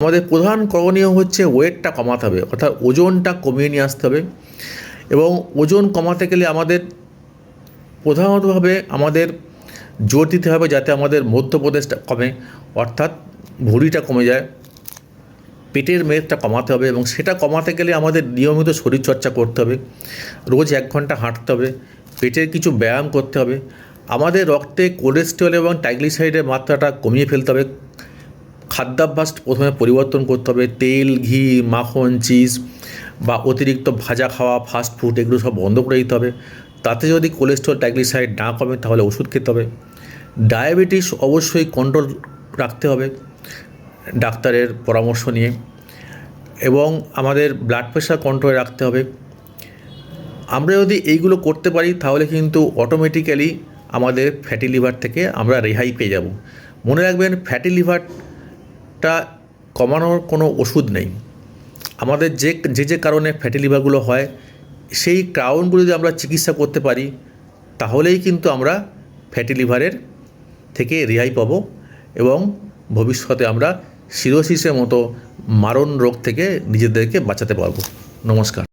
আমাদের প্রধান করণীয় হচ্ছে ওয়েটটা কমাতে হবে, অর্থাৎ ওজনটা কমিয়ে নিয়ে আসতে হবে। এবং ওজন কমাতে গেলে আমাদের প্রধানতভাবে আমাদের জোর দিতে হবে যাতে আমাদের মধ্যপ্রদেশটা কমে, অর্থাৎ ভুঁড়িটা কমে যায়। পেটের মেদটা কমাতে হবে এবং সেটা কমাতে গেলে আমাদের নিয়মিত শরীরচর্চা করতে হবে, রোজ 1 ঘন্টা হাঁটতে হবে, পেটের কিছু ব্যায়াম করতে হবে। আমাদের রক্তে কোলেস্টেরল এবং ট্রাইগ্লিসারাইডের মাত্রাটা কমিয়ে ফেলতে হবে। খাদ্যাভ্যাস প্রথমে পরিবর্তন করতে হবে। তেল, ঘি, মাখন, চিজ বা অতিরিক্ত ভাজা খাওয়া, ফাস্ট ফুড এগুলো সব বন্ধ করে দিতে হবে। তাতে যদি কোলেস্টেরল, ট্রাইগ্লিসারাইড না কমে তাহলে ওষুধ খেতে হবে। ডায়াবেটিস অবশ্যই কন্ট্রোল রাখতে হবে ডাক্তারের পরামর্শ নিয়ে, এবং আমাদের ব্লাড প্রেশার কন্ট্রোলে রাখতে হবে। আমরা যদি এইগুলো করতে পারি তাহলে কিন্তু অটোমেটিক্যালি আমাদের ফ্যাটি লিভার থেকে আমরা রেহাই পেয়ে যাব। মনে রাখবেন, ফ্যাটি লিভারটা কমানোর কোনো ওষুধ নেই। আমাদের যে কারণে ফ্যাটি লিভারগুলো হয় সেই কারণগুলো যদি আমরা চিকিৎসা করতে পারি তাহলেই কিন্তু আমরা ফ্যাটি লিভারের থেকে রেহাই পাবো এবং ভবিষ্যতে আমরা সিরোসিসের মতো মারণ রোগ থেকে নিজেদেরকে বাঁচাতে পারবো। নমস্কার।